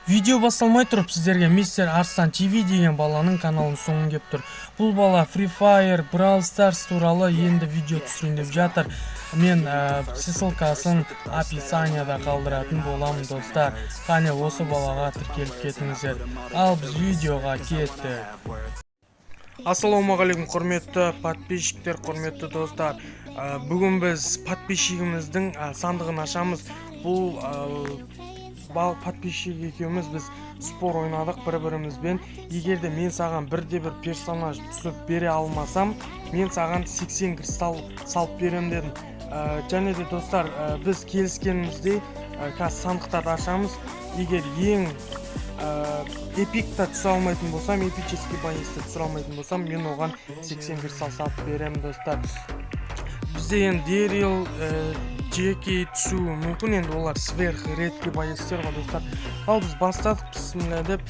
Видео басталмай тұрып сіздерге Мистер Арслан ТВ деген баланың каналын соңын кеп тұр. Бұл бала Free Fire, Brawl Stars туралы енді видео түсірейін деп жатыр. Мен ссылкасын описанияда қалдыратын боламын, достар. Қане осы балаға тіркеліп кетіңіздер. Ал біз видеоға кеттік. Ассалаумағалейкум, құрметті подписчиктер, құрметті достар. Бүгін біз подписчигіміздің сандығын ашамыз. Бұл подписчик екеуміз біз спор ойнадық бір-бірімізбен. Егерде мен саған бірде-бір персонаж түсіп бере алмасам, мен саған 80 кристалл салып берем дедім. Және де достар, біз келіскеніміздей қазір сандықтарды ашамыз. Егер ең эпикта түсе алмайтын болсам, эпический боецті түсе алмайтын болсам, мен оған 80 кристалл салып берем, достар. Бізде енді Дэрил, Джеки түсуі мүмкін, енді олар сверх редкий боецтер ғой, достар. Ал біз бастадық, бісміллә деп.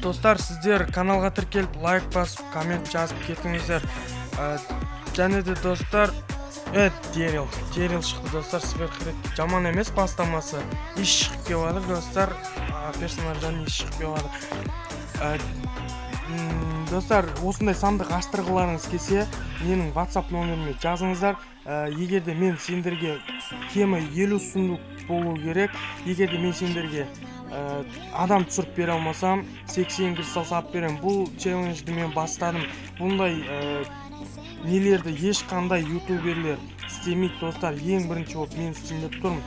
Достар, сіздер каналға тіркеліп, лайк басып, коммент жазып кетіңіздер. Және де достар, Дэрил шықты, достар, сверх редкий. Жаман емес бастамасы. Иш шығып кевады, достар. Персонаждан иш шығып кевады. Достар, осындай сандық аштырғыларыңыз келсе, менің WhatsApp номеріме жазыңыздар. Егерде мен сендерге кемі 50 сундук болу керек. Егерде мен сендерге адам түсіріп бере алмасам, 80 кристалл салып берем. Бұл челленджді мен бастадым. Бұндай нелерді ешқандай ютуберлер істемейді, достар. Ең бірінші болып мен істемеп тұрмын.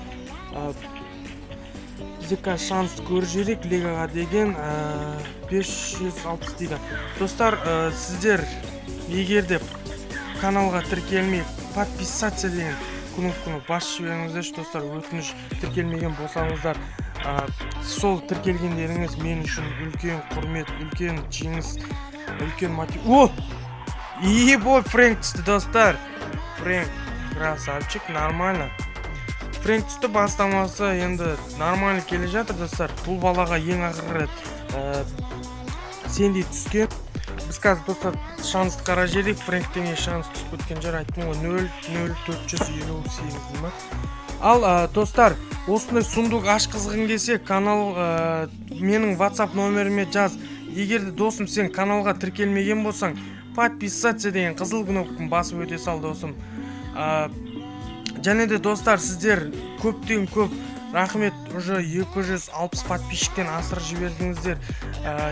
Бізде шанс көржерек легаға деген 560 дейді. Достар, сіздер егерде каналға тіркелмей подписаться деген кнопканы басып жіберіңіздер, достар. Өтініш тіркелмеген болсаңыздар, сол тіркелгендеріңіз мен үшін үлкен құрмет, үлкен жеңіс, үлкен мотив. Ебой, Фрэнк түсті, достар. Фрэнк, красавчик, нормально. Фрэнк түсті, бастамасы енді нормально келе жатыр, достар. Бұл балаға ең ақыры сендей түскен. Біз қазір, достар, шансты қара жердік. Фрэнктен шанс түсіп өткен жер айттым ғой, 0,0458 ма. Ал, достар, осындай сундук ашқызғың келсе, канал менің WhatsApp номеріме жаз. Егерде досым сен каналға тіркелмеген болсаң, подписаться деген қызыл кнопканы басып өте сал, досым. Және де достар, сіздер көптен көп рахмет, уже 260 подписчиктен асырып жібердіңіздер.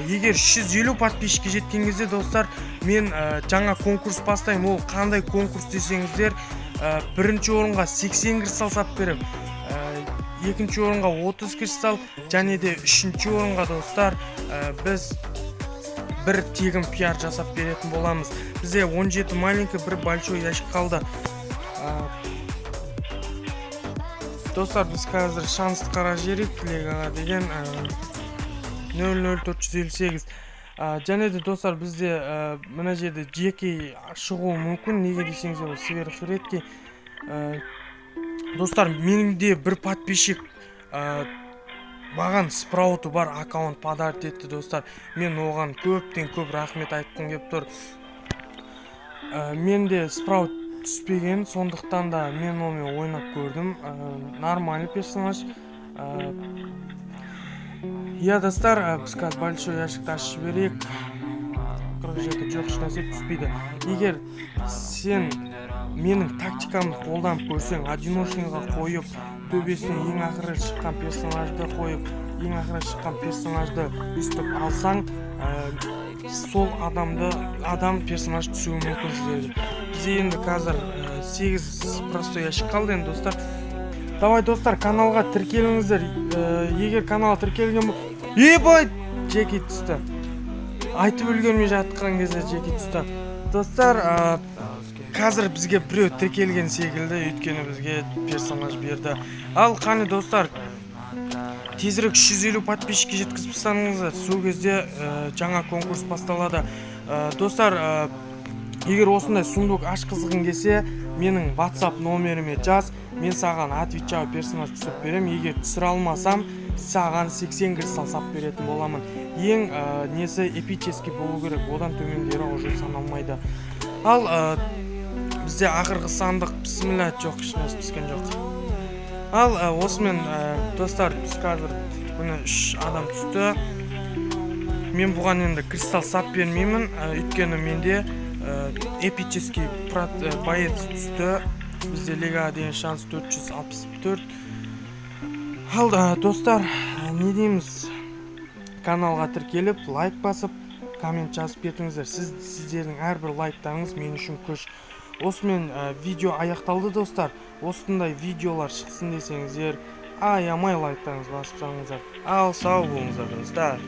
Егер 350 подписчикке жеткен кезде, достар, мен жаңа конкурс бастаймын. Ол қандай конкурс десеңіздер, бірінші орынға 80 кристалл салып берем, екінші орынға 30 кристалл, және де үшінші орынға, достар, біз бір тегін пиар жасап беретін боламыз. Бізде 17 маленький, бір большой ящик қалды. Достар, біз қазір шансты қара жерік легаға деген 00458. Және де, достар, бізде мына жерде Джеки шығуы мүмкін. Неге десеңіздер, ол сверх редкий. Достар, меніңде бір подписчик маған спрауты бар аккаунт подарит етті, достар. Мен оған көптен көп рахмет айтқым кеп тұр. Менде спраут түспеген, сондықтан да мен онымен ойнап көрдім. Нормальный персонаж. Достар, біз қазір большой ящикті ашып жіберейік. 47 жоқ, ешнәрсе түспейді. Егер сен менің тактикамды қолданып көрсең, одиночныйға қойып, төбесіне ең ақыры шыққан персонажды қойып, ең ақыры шыққан персонажды үстіп алсаң, сол адам персонаж түсуі мүмкін сіздерге. Бізде енді қазір 8 простой ящик қалды енді, достар. Давай, достар, каналға тіркеліңіздер. Егер каналға тіркелген бұл... Ебай! Джеки түсті. Айтып өлгенме жатқан кезде Джеки түсті. Достар, қазір бізге біреу тіркелген секілді, өйткені бізге персонаж берді. Ал, қане, достар, тезірек 350 подписчикке жеткізіп тастаңыздар. Сол кезде жаңа конкурс басталады. Достар, егер осындай сундук ашқызғың келсе, менің WhatsApp номеріме жаз. Мен саған отвечаю персонаж түсіп берем. Егер түсіре алмасам, саған 80 кристалл салып беретін боламын. Ең несі эпический болу керек, одан төмендері уже саналмайды. Ал бізде ақырғы сандық бисмилля жоқ, ешнәрсе түскен жоқ. Ал осымен достар, біз қазір міне 3 адам түсті. Мен бұған енді кристалл сап бермеймін, өйткені менде эпический боец түсті. Бізде лига деген шанс 464. Ал достар, не дейміз? Каналға тіркеліп, лайк басып, коммент жазып кетіңіздер. Сіздердің әрбір лайктарыңыз мен үшін күш. Осымен видео аяқталды достар. Осындай видеолар шықсын десеңіздер, аямай лайктарыңыз басып салыңыздар. Ал сау болыңыздар достар.